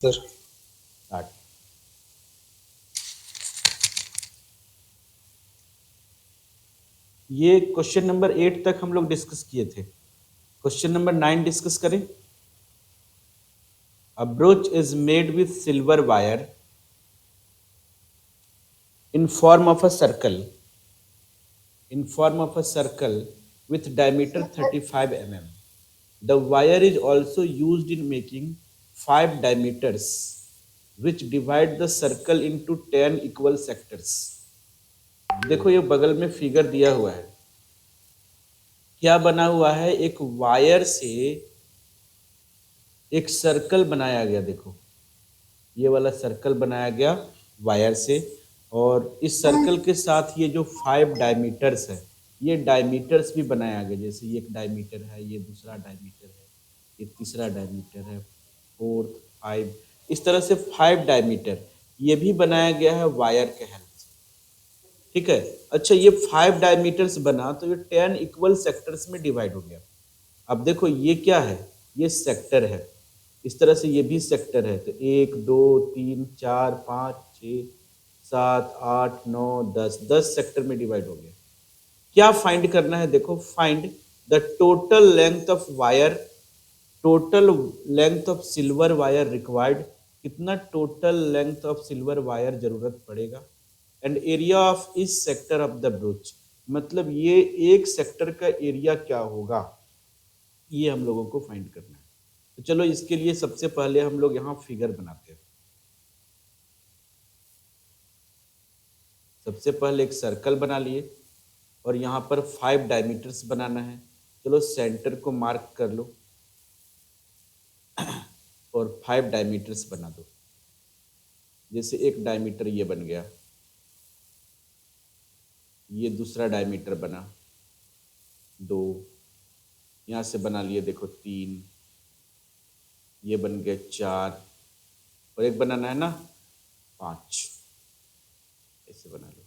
Sir start. ये question number 8 तक हम लोग डिस्कस किए थे। क्वेश्चन नंबर 9 डिस्कस करें। A brooch is made with silver wire in form of a circle in form of a circle with diameter 35 mm. The wire is also used in making 5 diameters which divide the circle into 10 equal sectors. देखो ये बगल में figure दिया हुआ है। क्या बना हुआ है? एक वायर से एक सर्कल बनाया गया। देखो ये वाला सर्कल बनाया गया वायर से, और इस सर्कल के साथ ये जो 5 डायमीटर्स है, ये डायमीटर्स भी बनाया गया। जैसे ये एक डायमीटर है, ये दूसरा डायमीटर है, ये तीसरा डायमीटर है, फोर्थ, 5, इस तरह से 5 डायमीटर ये भी बनाया गया है वायर के हेल्प से। ठीक है। अच्छा, ये 5 डायमीटर्स बना तो ये 10 इक्वल सेक्टर्स में डिवाइड हो गया। अब देखो ये क्या है? ये सेक्टर है। इस तरह से ये भी सेक्टर है। तो 1 2 3 4 5 6 7 8 9 10 10 सेक्टर में डिवाइड हो गया। क्या फाइंड करना है? देखो, find the total length of wire, total length of silver wire required. कितना total length of silver wire जरूरत पड़ेगा, एंड एरिया ऑफ इस सेक्टर ऑफ द ब्रोच, मतलब ये एक सेक्टर का एरिया क्या होगा, ये हम लोगों को फाइंड करना है। तो चलो इसके लिए सबसे पहले हम लोग यहाँ फिगर बनाते हैं। सबसे पहले एक सर्कल बना लिए और यहाँ पर 5 डायमीटर्स बनाना है। चलो सेंटर को मार्क कर लो और 5 डायमीटर्स बना दो। जैसे एक डायमीटर ये बन गया, ये दूसरा डायमीटर बना 2, यहाँ से बना लिए देखो 3, ये बन गया 4, और एक बनाना है ना 5। ऐसे बना लो।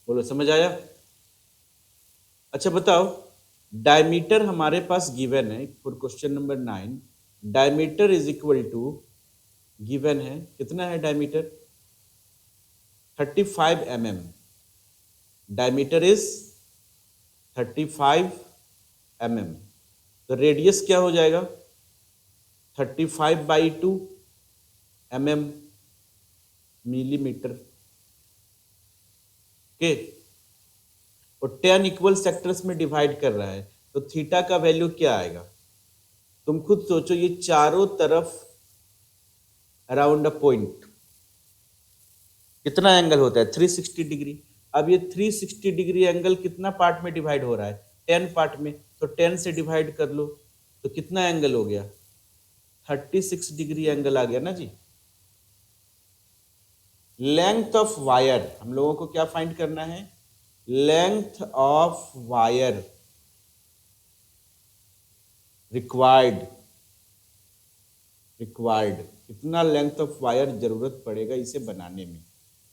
बोलो समझ आया? अच्छा बताओ, डायमीटर हमारे पास गिवन है for question number 9। Diameter is equal to, given है कितना है diameter? 35 mm। Diameter is 35 mm। तो रेडियस क्या हो जाएगा? 35/2 mm, मिलीमीटर के, और 10 इक्वल सेक्टर्स में डिवाइड कर रहा है। तो थीटा का वैल्यू क्या आएगा? तुम खुद सोचो। ये चारों तरफ अराउंड अ पॉइंट कितना एंगल होता है? 360 डिग्री। अब ये 360 डिग्री एंगल कितना पार्ट में डिवाइड हो रहा है? 10 पार्ट में। तो 10 से डिवाइड कर लो तो कितना एंगल हो गया? 36 डिग्री एंगल आ गया ना जी। लेंथ ऑफ वायर हम लोगों को क्या फाइंड करना है? लेंथ ऑफ वायर रिक्वायर्ड, कितना लेंथ ऑफ वायर जरूरत पड़ेगा इसे बनाने में।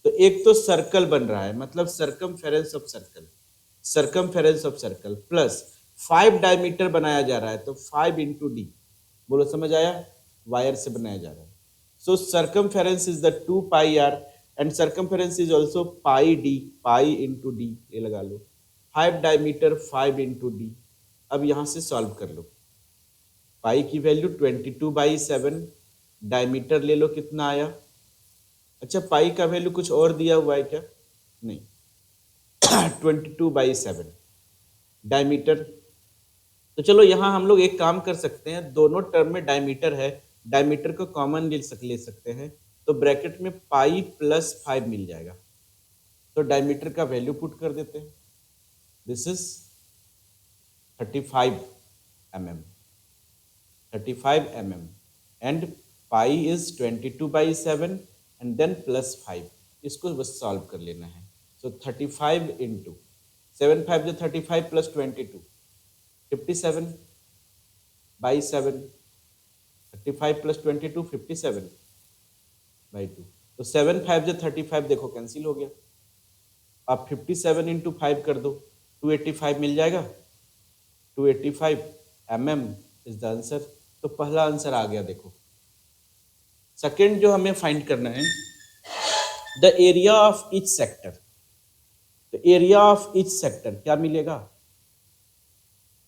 तो एक तो सर्कल बन रहा है, मतलब circumference of circle, circumference of circle plus 5 diameter बनाया जा रहा है, तो 5 इंटू डी। बोलो समझ आया? वायर से बनाया जा रहा है। So circumference is the 2 pi r, and circumference is also pi d, pi into d, ये लगा लो। 5 डायमीटर 5 इंटू डी। अब यहाँ से सॉल्व कर लो। पाई की वैल्यू 22/7, डायमीटर ले लो कितना आया। अच्छा, पाई का वैल्यू कुछ और दिया हुआ है क्या? नहीं, 22/7 डायमीटर। तो चलो यहाँ हम लोग एक काम कर सकते हैं, दोनों टर्म में डायमीटर है, डायमीटर को कॉमन ले सकते हैं, तो ब्रैकेट में पाई प्लस 5 मिल जाएगा। तो डायमीटर का वैल्यू पुट कर देते हैं। This is 35 mm, 35 mm, and pi is 22/7 and then plus 5। इसको बस सॉल्व कर लेना है। सो 35 इंटू 7 5 जो 35 प्लस 22, 57/7। 35 प्लस 22 57/2। तो 7 5 जो 35 देखो कैंसिल हो गया। आप 57 इंटू 5 कर दो, 285 मिल जाएगा। 285 mm इज द आंसर। तो पहला आंसर आ गया। देखो सेकेंड जो हमें फाइंड करना है, the area of each sector. तो एरिया ऑफ ईच सेक्टर क्या मिलेगा?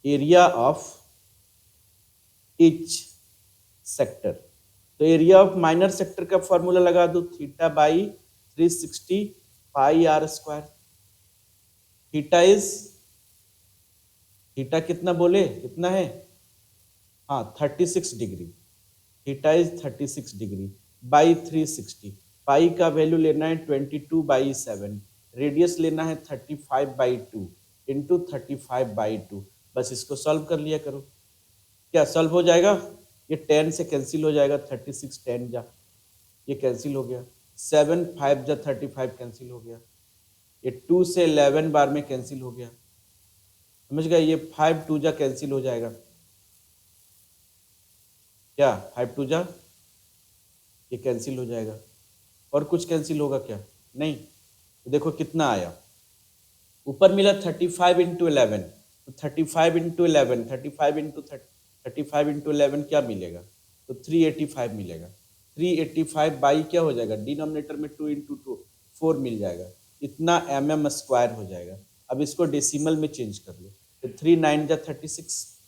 Area of each sector. तो एरिया ऑफ माइनर सेक्टर का फॉर्मूला लगा दो, theta by 360 pi r square. Theta कितना बोले, कितना है? हाँ 36 degree. Theta is 36 degree by 360। Pi का वैल्यू लेना है 22/7। रेडियस लेना है 35/2 इंटू 35/2। बस इसको सॉल्व कर लिया करो। क्या सॉल्व हो जाएगा? ये 10 से कैंसिल हो जाएगा, 36 10 जा, ये कैंसिल हो गया। 7 5 जा 35 कैंसिल हो गया। ये 2 से 11 बार में कैंसिल हो गया, समझ गए? ये 5 2 जा कैंसिल हो जाएगा। क्या 5 2 जा, ये कैंसिल हो जाएगा। और कुछ कैंसिल होगा क्या? नहीं। तो देखो कितना आया, ऊपर मिला 35 इंटू 11। तो 35 इंटू 11, 35 इंटू 11 क्या मिलेगा? तो 385 मिलेगा। 385 बाई क्या हो जाएगा? डिनोमिनेटर में 2 इंटू 2 4 मिल जाएगा। इतना mm स्क्वायर हो जाएगा। अब इसको डेसिमल में चेंज कर लो। तो 3 9 जा 36,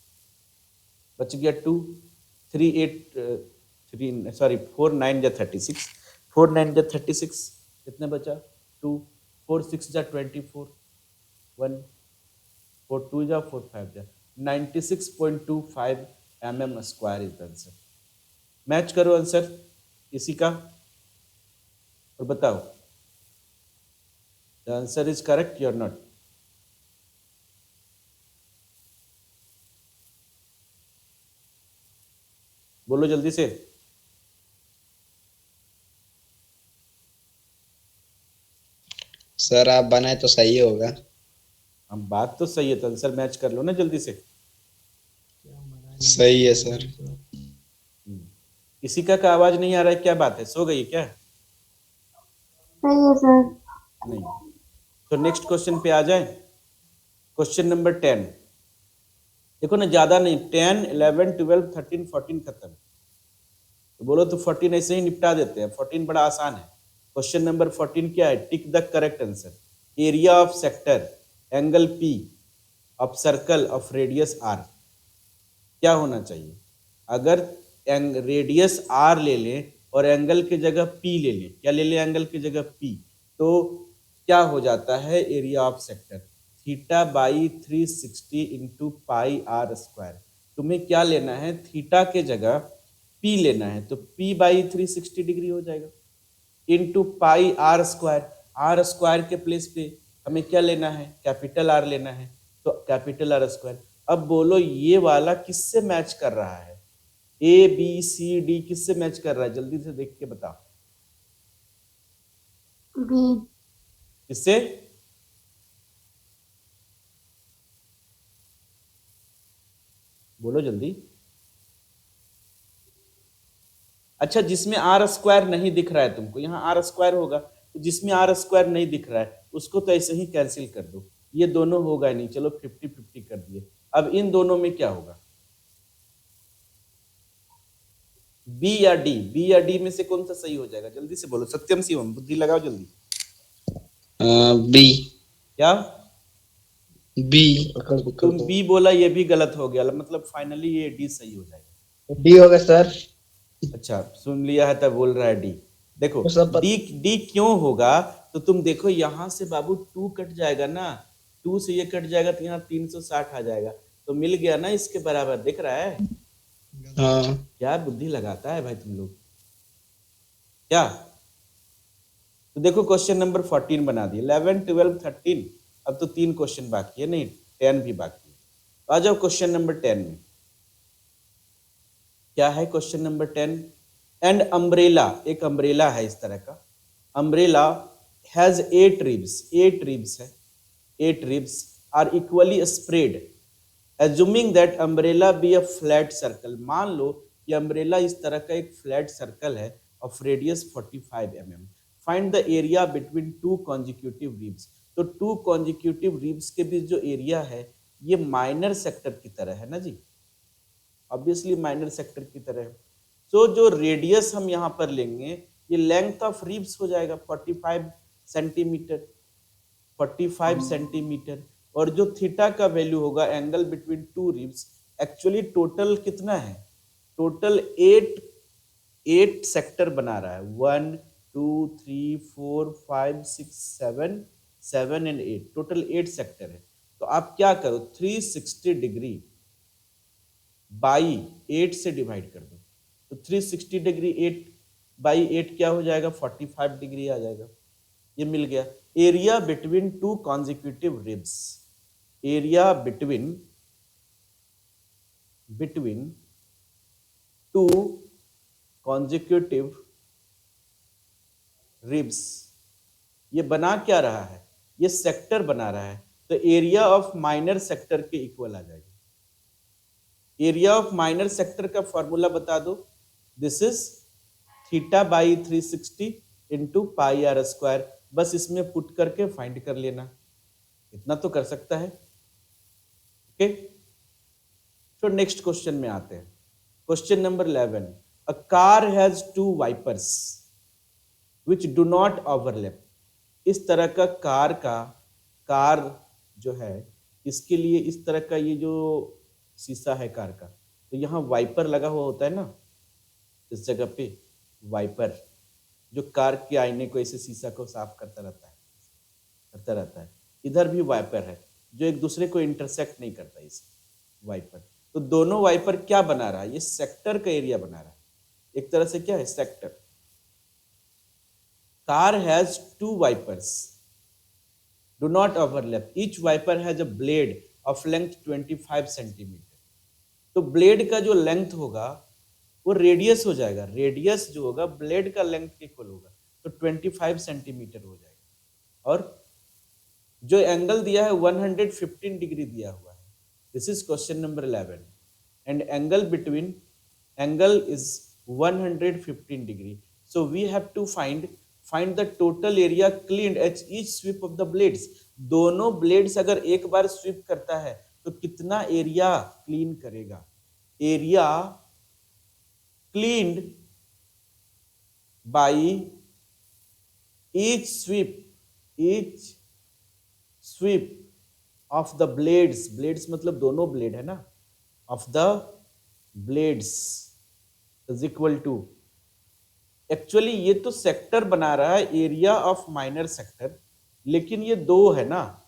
बच गया 2। 4 9 जा 36, 4 9 जा 36, कितने बचा? 2। 4 6 जा 24, 1। 4 2 जा 4 5 जा 96.25 mm square is the answer. Match करो आंसर इसी का और बताओ द आंसर इज करेक्ट और नॉट। बोलो जल्दी से। सर आप बनाए तो सही होगा। हम बात तो सही है, तो आंसर मैच कर लो ना जल्दी से। सही है सर। किसी का आवाज नहीं आ रहा है, क्या बात है? सो गई है क्या? सही है सर। नहीं। तो नेक्स्ट क्वेश्चन पे आ जाए। Question number 10। देखो ना, ज्यादा नहीं, 10 11 12 13 14 खत्म। तो बोलो तो 14 ऐसे ही निपटा देते हैं, 14 बड़ा आसान है। क्वेश्चन नंबर 14 क्या है? Tick the correct answer. Area of sector, angle p of circle of radius r. क्या होना चाहिए? अगर रेडियस आर ले लें और एंगल की जगह पी ले लें, क्या ले लें एंगल की जगह पी, तो क्या हो जाता है area of sector? Theta by 360 into pi r square. तुम्हें क्या लेना है? थीटा के जगह पी लेना है, तो पी बाई 360 डिग्री हो जाएगा into pi r square. R square के प्लेस पे हमें क्या लेना है? कैपिटल आर लेना है, तो कैपिटल आर स्क्वायर। अब बोलो ये वाला किससे मैच कर रहा है? ए बी सी डी किससे मैच कर रहा है? जल्दी से देख के बताओ। बी। किससे? बोलो जल्दी। अच्छा, जिसमें आर स्क्वायर नहीं दिख रहा है तुमको, यहाँ आर स्क्वायर होगा, तो जिसमें आर स्क्वायर नहीं दिख रहा है उसको तो ऐसे ही कैंसिल कर दो। ये दोनों होगा नहीं, चलो 50-50 कर दिए। अब इन दोनों में क्या होगा? बी या डी? बी या डी में से कौन सा सही हो जाएगा? जल्दी से बोलो, सत्यम शिवम, बुद्धि लगाओ जल्दी। बी। क्या? बी। तुम बी बोला, ये भी गलत हो गया, मतलब फाइनली ये डी सही हो जाएगा। डी होगा सर। अच्छा, सुन लिया है तब बोल रहा है डी। देखो तो सब डी, डी क्यों होगा? तो तुम देखो यहाँ से बाबू 2 कट जाएगा ना, 2 से ये कट जाएगा तो यहाँ 360 आ जाएगा, तो मिल गया ना इसके बराबर, दिख रहा है? हाँ। क्या बुद्धि लगाता है भाई तुम लोग, क्या? तो देखो क्वेश्चन नंबर 14 बना दिए, 11 12 13। अब तो 3 क्वेश्चन बाकी है, नहीं 10 भी बाकी है। तो आ जाओ क्वेश्चन नंबर 10 में। क्या है क्वेश्चन नंबर 10? एंड अम्ब्रेला, एक अम्ब्रेला है इस तरह का। अम्ब्रेला हैज 8 रिब्स, 8 रिब्स है, 8 ribs are equally spread, assuming that umbrella be a flat circle. मान लो कि अम्ब्रेला इस तरह का एक फ्लैट सर्कल है of radius 45 mm। Find the area between 2 consecutive ribs. तो 2 कॉन्जिक्यूटिव रिब्स के बीच जो एरिया है ये माइनर सेक्टर की तरह है ना जी, ऑब्वियसली माइनर सेक्टर की तरह है। तो जो रेडियस हम यहाँ पर लेंगे ये लेंथ ऑफ रिब्स हो जाएगा 45 सेंटीमीटर, 45 सेंटीमीटर। और जो थीटा का वैल्यू होगा angle between two ribs, actually total कितना है, टोटल 8 सेक्टर बना रहा है, 1 2 3 4 5 6 7 7 एंड 8, टोटल 8 सेक्टर है। तो आप क्या करो 360 डिग्री बाई 8 से डिवाइड कर दो, तो 360 डिग्री 8 बाई 8 क्या हो जाएगा, 45 डिग्री आ जाएगा। ये मिल गया। Area between two consecutive ribs, area between two consecutive ribs, ये बना क्या रहा है, ये सेक्टर बना रहा है, तो एरिया ऑफ माइनर सेक्टर के इक्वल आ जाएगा। एरिया ऑफ माइनर सेक्टर का फॉर्मूला बता दो, this is theta by 360 into pi r square, बस इसमें पुट करके फाइंड कर लेना, इतना तो कर सकता है। ओके, तो नेक्स्ट क्वेश्चन में आते हैं। Question number 11, a car has 2 wipers which do not overlap. इस तरह का कार जो है, इसके लिए इस तरह का ये जो शीशा है कार का, तो यहाँ वाइपर लगा हुआ होता है ना, इस जगह पे वाइपर जो कार के आईने को, ऐसे शीशा को साफ करता रहता है, इधर भी वाइपर है जो एक दूसरे को इंटरसेक्ट नहीं करता इस वाइपर। तो दोनों वाइपर क्या बना रहा है, ये सेक्टर का एरिया बना रहा है, एक तरह से क्या है, sector. Car has 2 wipers do not overlap, each wiper has a blade of length 25 centimetre. तो ब्लेड का जो लेंथ होगा वो रेडियस हो जाएगा, रेडियस जो होगा ब्लेड का लेंथ के इक्वल होगा, तो 25 सेंटीमीटर हो जाएगा। और जो एंगल दिया है 115 डिग्री दिया हुआ है, this is question number 11, and angle is 115 degree, so we have to find the total area cleaned at each sweep of the blades. दोनों ब्लेड्स अगर एक बार स्वीप करता है तो कितना एरिया क्लीन करेगा, area cleaned by each sweep of the blades, blades मतलब दोनों ब्लेड है ना, of the blades is equal to, actually ये तो सेक्टर बना रहा है एरिया ऑफ माइनर सेक्टर, लेकिन ये 2 है ना,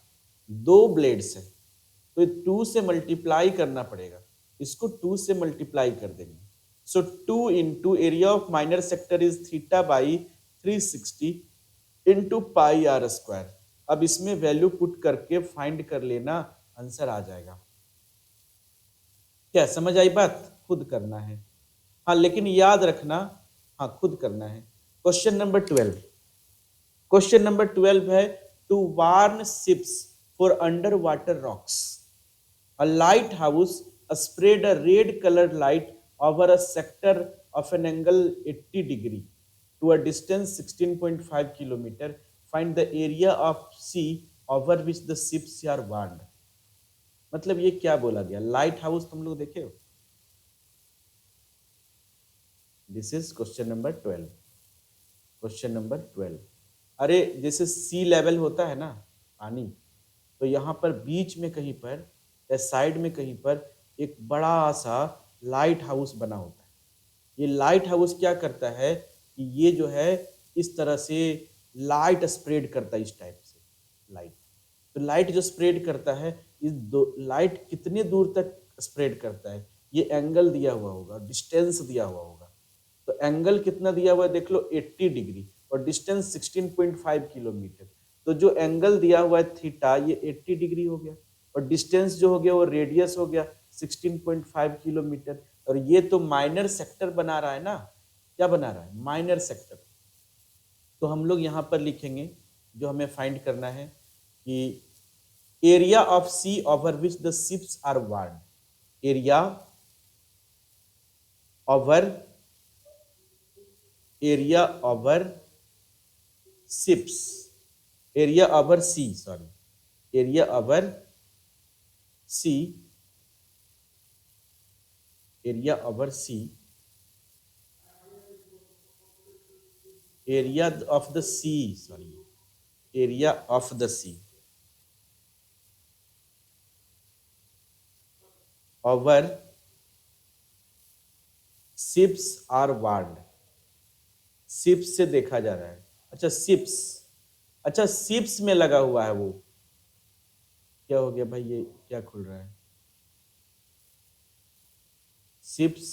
2 ब्लेड्स है, तो 2 से मल्टीप्लाई करना पड़ेगा, इसको 2 से मल्टीप्लाई कर देंगे। So 2 into area of minor sector is theta by 360 into pi r square. अब इसमें वैल्यू पुट करके फाइंड कर लेना, आंसर आ जाएगा। क्या समझ आई बात, खुद करना है, हाँ लेकिन याद रखना, हाँ खुद करना है। क्वेश्चन नंबर 12 है, to warn ships for under water rocks, a lighthouse spread a red coloured light over a sector of an angle 80 degree to a distance 16.5 kilometer. Find the area of sea over which the ships are warned. मतलब ये क्या बोला गया, light house तुम लोग देखे हो, this is question number 12। अरे जैसे सी लेवल होता है ना पानी, तो यहाँ पर बीच में कहीं पर या साइड में कहीं पर एक बड़ा सा लाइट हाउस बना होता है। ये लाइट हाउस क्या करता है कि ये जो है इस तरह से लाइट स्प्रेड करता है, इस टाइप से लाइट। तो लाइट जो स्प्रेड करता है, इस लाइट कितने दूर तक स्प्रेड करता है, ये एंगल दिया हुआ होगा, डिस्टेंस दिया हुआ होगा। तो एंगल कितना दिया हुआ है देख लो, 80 डिग्री, और डिस्टेंस 16.5 किलोमीटर। तो जो एंगल दिया हुआ है थीटा, ये 80 डिग्री हो गया, और डिस्टेंस जो हो गया वो रेडियस हो गया 16.5 किलोमीटर। और ये तो माइनर सेक्टर बना रहा है ना, क्या बना रहा है, माइनर सेक्टर। तो हम लोग यहाँ पर लिखेंगे, जो हमें फाइंड करना है कि area of sea over which the ships are warned, area over ships, area over sea, sorry, area over sea, area over sea area of the sea, sorry, area of the sea over ships are warned. शिप्स से देखा जा रहा है, अच्छा ships, अच्छा ships में लगा हुआ है वो, क्या हो गया भाई, ये क्या खुल रहा है, शिप्स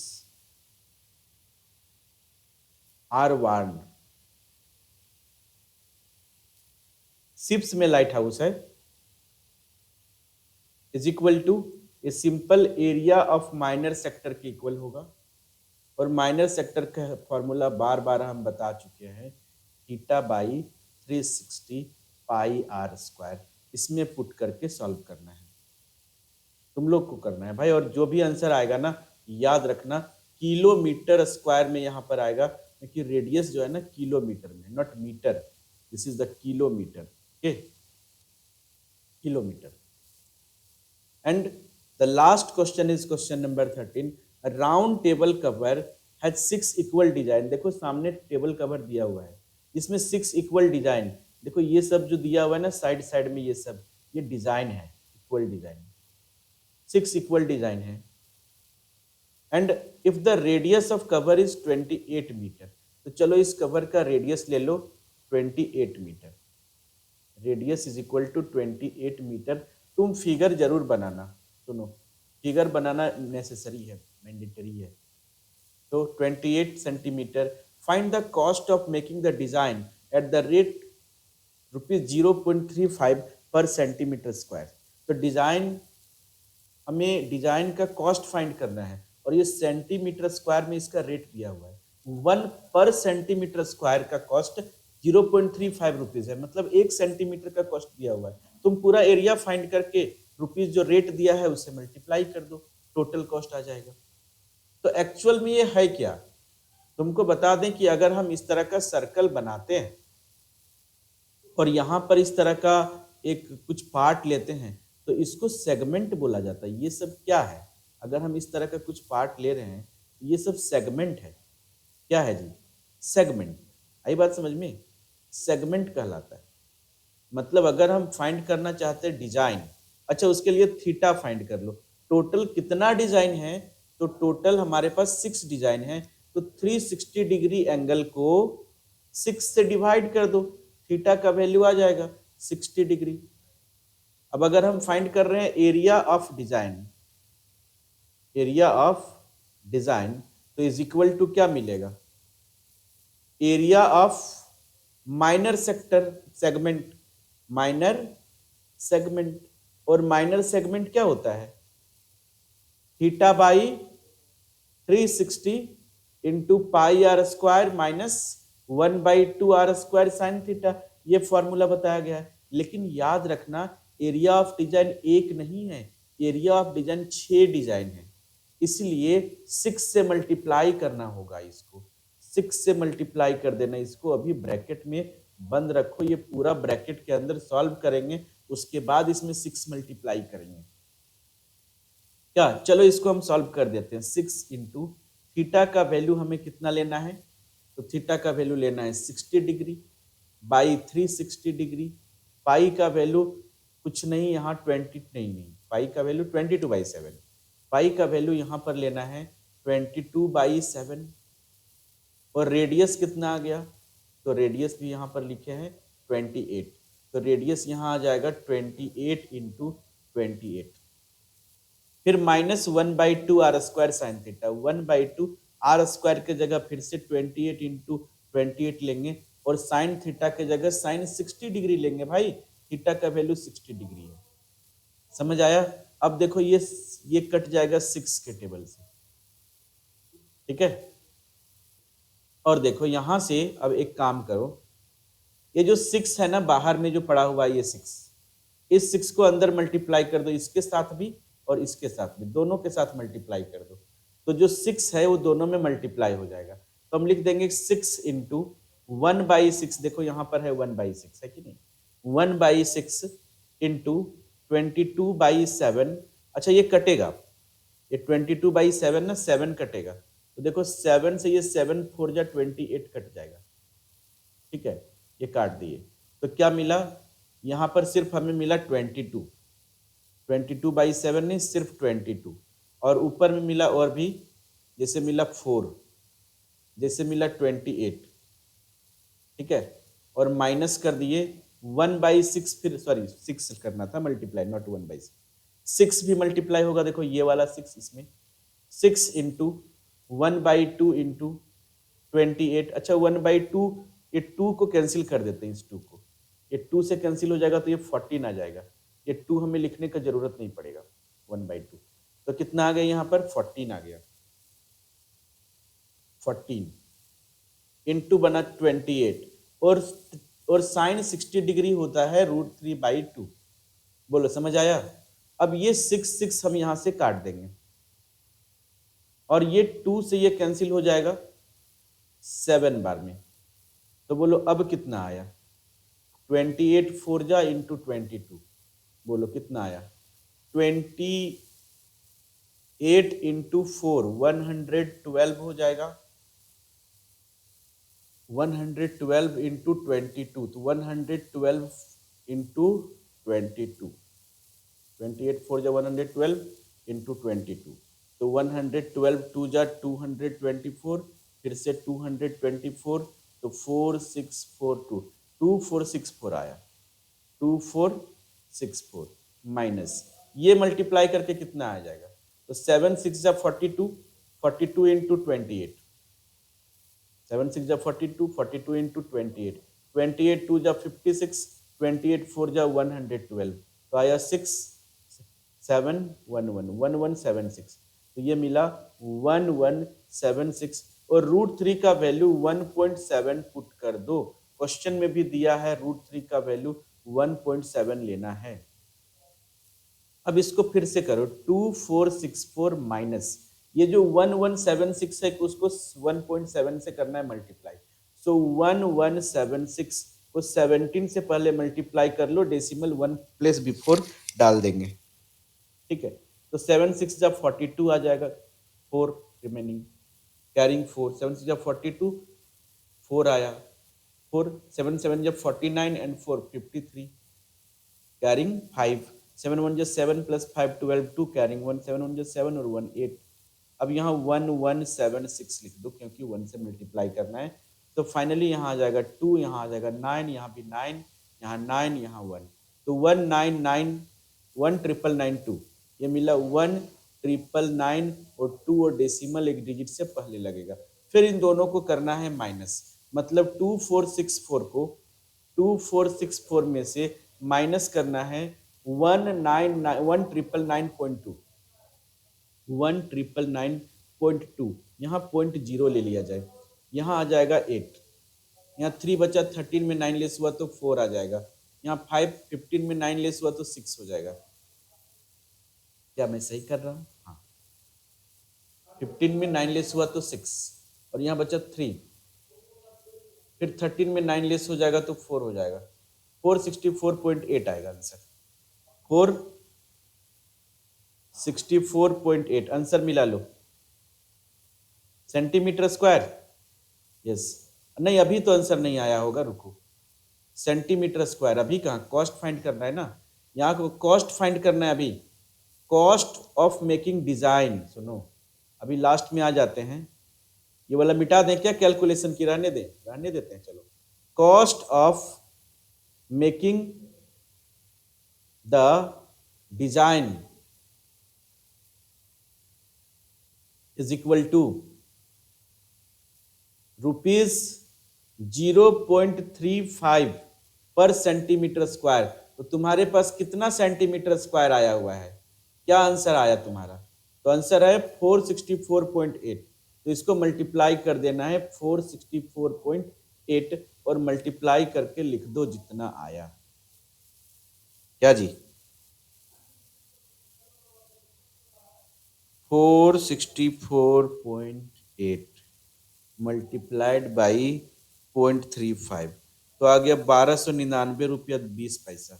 आर वार्ड, शिप्स में लाइट हाउस है, is equal to a simple area of minor sector के इक्वल होगा। और माइनर सेक्टर का फॉर्मूला बार बार हम बता चुके हैं, theta by 360 pi r square, इसमें पुट करके सॉल्व करना है, तुम लोग को करना है भाई। और जो भी आंसर आएगा ना, याद रखना किलोमीटर स्क्वायर में यहाँ पर आएगा, क्योंकि रेडियस जो है ना किलोमीटर में, not metre, this is the kilometre, okay, kilometre. And the last question is question number 13, round table cover has 6 equal design. देखो सामने टेबल कवर दिया हुआ है, इसमें 6 इक्वल डिजाइन, देखो ये सब जो दिया हुआ है ना साइड साइड में, ये सब ये डिजाइन है, इक्वल डिजाइन, 6 इक्वल डिजाइन है। And if the radius of cover is 28 metre, तो चलो इस कवर का रेडियस ले लो 28 metre, radius is equal to 28 metre. तुम फिगर जरूर बनाना, सुनो फिगर बनाना नेसेसरी है, मैंडेटरी है। तो 28 centimetre, find the cost of making the design at the rate ₹0.35 per centimetre square. तो डिजाइन, हमें डिजाइन का कॉस्ट फाइंड करना है, और ये सेंटीमीटर स्क्वायर में इसका रेट दिया हुआ है, 1 पर सेंटीमीटर स्क्वायर का कॉस्ट 0.35 रुपीज है, मतलब 1 सेंटीमीटर का कॉस्ट दिया हुआ है। तुम पूरा एरिया फाइंड करके रुपीज जो रेट दिया है उससे मल्टीप्लाई कर दो, टोटल कॉस्ट आ जाएगा। तो एक्चुअल में ये है क्या, तुमको बता दें कि अगर हम इस तरह का सर्कल बनाते हैं और यहाँ पर इस तरह का एक कुछ पार्ट लेते हैं, तो इसको सेगमेंट बोला जाता है। ये सब क्या है, अगर हम इस तरह का कुछ पार्ट ले रहे हैं, ये सब सेगमेंट है। क्या है जी, सेगमेंट। आई बात समझ में, सेगमेंट कहलाता है। मतलब अगर हम फाइंड करना चाहते हैं डिजाइन, अच्छा उसके लिए थीटा फाइंड कर लो, टोटल कितना डिजाइन है, तो टोटल हमारे पास 6 डिजाइन है, तो 360 डिग्री एंगल को 6 से डिवाइड कर दो, थीटा का वैल्यू आ जाएगा 60 डिग्री। अब अगर हम फाइंड कर रहे हैं area of design, area of design, तो इज इक्वल टू क्या मिलेगा, area of minor sector segment, minor segment. और माइनर सेगमेंट क्या होता है, theta by 360 into pi r square minus 1/2 r square sine theta, ये फॉर्मूला बताया गया है। लेकिन याद रखना एरिया ऑफ डिजाइन एक नहीं है, एरिया ऑफ डिजाइन 6 डिजाइन है, इसलिए 6 से मल्टीप्लाई करना होगा, इसको 6 से मल्टीप्लाई कर देना। इसको अभी ब्रैकेट में बंद रखो, ये पूरा ब्रैकेट के अंदर सॉल्व करेंगे, उसके बाद इसमें 6 मल्टीप्लाई करेंगे। क्या, चलो इसको हम सॉल्व कर देते हैं। 6 इंटू थीटा का वैल्यू हमें कितना लेना है, तो थीटा का वैल्यू लेना है 60 डिग्री बाई 360 डिग्री, पाई का वैल्यू कुछ नहीं, यहाँ 20 नहीं, पाई का वैल्यू 22/7, पाई का वैल्यू यहाँ पर लेना है 22/7। और रेडियस कितना आ गया, तो रेडियस भी यहाँ पर लिखे हैं 28, तो रेडियस यहाँ आ जाएगा 28 इंटू 28, फिर minus 1/2 r square sine theta, 1/2 r square के जगह फिर से 28 इंटू 28 लेंगे, और साइन थीटा के जगह साइन 60 डिग्री लेंगे भाई, थीटा का वैल्यू 60 डिग्री है। समझ आया। अब देखो ये कट जाएगा 6 के टेबल से, ठीक है। और देखो यहां से अब एक काम करो, ये जो 6 है ना बाहर में जो पड़ा हुआ है, ये 6, इस 6 को अंदर मल्टीप्लाई कर दो, इसके साथ भी और इसके साथ भी, दोनों के साथ मल्टीप्लाई कर दो, तो जो 6 है वो दोनों में मल्टीप्लाई हो जाएगा। तो हम लिख देंगे 6 इंटू 1/6, देखो यहाँ पर है 1/6 है कि नहीं, 1/6 इंटू 22/7। अच्छा ये कटेगा, ये 22/7 ना 7 कटेगा, तो देखो 7 से ये 7 4 जा 28 कट जाएगा, ठीक है, ये काट दिए तो क्या मिला, यहाँ पर सिर्फ हमें मिला 22, 22/7 नहीं, सिर्फ 22। और ऊपर में मिला और भी, जैसे मिला 4, जैसे मिला 28, ठीक है। और माइनस कर दिए 1/6, फिर सॉरी 6 करना था मल्टीप्लाई, नॉट 1/6, 6 भी मल्टीप्लाई होगा, देखो ये वाला 6 इसमें, 6 इंटू 1/2 इंटू 28। अच्छा 1/2, ये 2 को कैंसिल कर देते हैं, इस 2 को, ये 2 से कैंसिल हो जाएगा तो ये 14 आ जाएगा, ये 2 हमें लिखने का जरूरत नहीं पड़ेगा, 1/2। तो कितना आ गया यहाँ पर, 14 आ गया, 14 इंटू बना 28। और साइन 60 डिग्री होता है √3/2। बोलो समझ आया। अब ये 6 हम यहां से काट देंगे और ये 2 से ये कैंसिल हो जाएगा 7 बार में। तो बोलो अब कितना आया, 28 4 जा इंटू 22, बोलो कितना आया, 28 इंटू 4 112 हो जाएगा, 112 इंटू 22, तो 112 इंटू 22, 28 4 जा 112 इंटू 22, तो 112 2 जा 224, फिर से 224, तो 4642, 2464 आया, 2464 माइनस ये मल्टीप्लाई करके कितना आ जाएगा, तो 7 6 जा 42, 42 इंटू 28, 7 6 जा 42, 42 इंटू 28, 28 2 जा 56, 28 4 जा 112, तो आया 6 7 11 1176, तो ये मिला 1176। और √3 का वैल्यू 1.7 पुट कर दो, क्वेश्चन में भी दिया है √3 का वैल्यू 1.7 लेना है। अब इसको फिर से करो, 2464 माइनस ये जो 1176 है उसको 1.7 से करना है मल्टीप्लाई, सो 1176 को 17 से पहले मल्टीप्लाई कर लो, डेसिमल 1 प्लेस बिफोर डाल देंगे, ठीक है। तो 7 6 जा 42 आ जाएगा, 4 रिमेनिंग, कैरिंग 4, 7 6 जा 42, 4 आया, 4 7 7 जब 49 एंड 4 53, कैरिंग 5, 7 1 जा 7 प्लस 5 12 2, कैरिंग 1, 7 1 जा 7 और 1 8। अब यहाँ 1176 लिख दो क्योंकि 1 से मल्टीप्लाई करना है। तो फाइनली यहाँ आ जाएगा 2, यहाँ आ जाएगा 9, यहाँ भी 9, यहाँ 9, यहाँ 1, तो 19992, ये मिला 1999 और 2 और डेसिमल एक डिजिट से पहले लगेगा। फिर इन दोनों को करना है माइनस, मतलब 2464 में से माइनस करना है 1999.2, 1999.2, यहाँ 0.0 ले लिया जाए, यहाँ आ जाएगा 8, यहाँ 3 बचा, 13 में 9 लेस हुआ तो 4 आ जाएगा, यहाँ 5 15 में 9 लेस हुआ तो 6 हो जाएगा। क्या मैं सही कर रहा हूँ? हाँ, 15 में 9 लेस हुआ तो 6 और यहाँ बचा 3, फिर 13 में 9 लेस हो जाएगा तो 4 हो जाएगा, 464.8 आएगा आंसर, 464.8 आंसर मिला लो। सेंटीमीटर स्क्वायर, यस, नहीं अभी तो आंसर नहीं आया होगा, रुको, सेंटीमीटर स्क्वायर अभी कहाँ, कॉस्ट फाइंड करना है ना, यहाँ को कॉस्ट फाइंड करना है अभी, कॉस्ट ऑफ मेकिंग डिजाइन। सुनो अभी लास्ट में आ जाते हैं, ये वाला मिटा दें क्या, कैलकुलेशन की रहने देते हैं, चलो, cost of making the design is equal to ₹0.35 per centimetre square. तो तुम्हारे पास कितना सेंटीमीटर स्क्वायर आया हुआ है, क्या आंसर आया तुम्हारा, तो आंसर है 464.8, तो इसको मल्टीप्लाई कर देना है 464.8 और मल्टीप्लाई करके लिख दो जितना आया, क्या जी, 464.8 मल्टीप्लाइड बाई 0.35, तो आ गया 1299 रुपया 20 पैसा।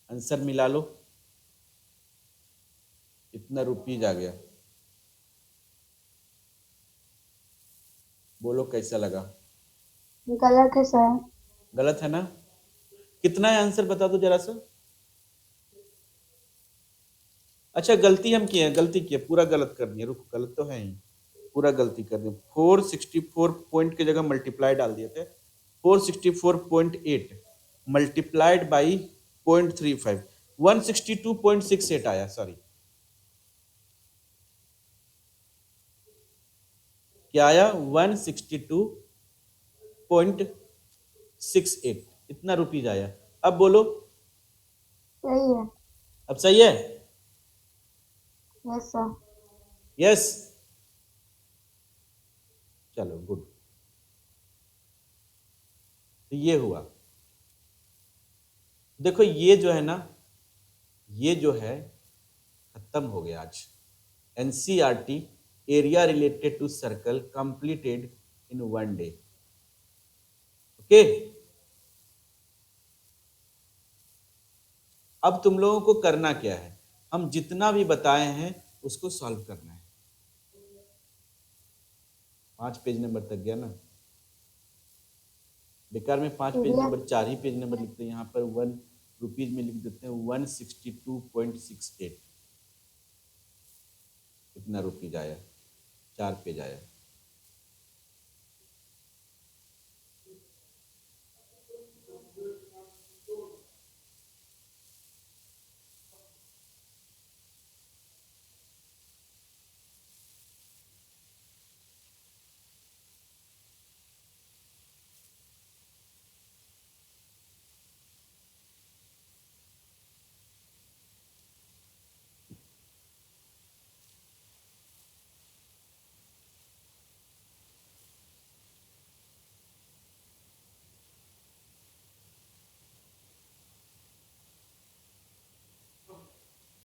आंसर मिला लो, इतना रुपीज आ गया, बोलो कैसा लगा। गलत है सर। गलत है ना? कितना है आंसर बता दो जरा सा। अच्छा गलती हम किए हैं, गलती किए, पूरा गलत कर दिए, रुको गलत तो है ही, पूरा गलती कर दिए। 464 पॉइंट की जगह मल्टीप्लाई डाल दिए थे, 464.8 मल्टीप्लाइड बाई 0.35, 162.68 आया, सॉरी क्या आया, 162.68, इतना रुपीज आया। अब बोलो, सही है। अब सही है? Yes sir. यस, चलो गुड। तो ये हुआ, देखो ये जो है ना, ये जो है खत्म हो गया आज। NCERT area related to circle completed in 1 day. Okay, अब तुम लोगों को करना क्या है, हम जितना भी बताए हैं उसको सॉल्व करना है। 5 पेज नंबर तक गया ना, बेकार में 5 पेज नंबर, 4 ही पेज नंबर लिखते हैं, यहाँ पर 1 रुपीज में लिख देते हैं 162.68, कितना रुपीज आया, 4 पेज आया।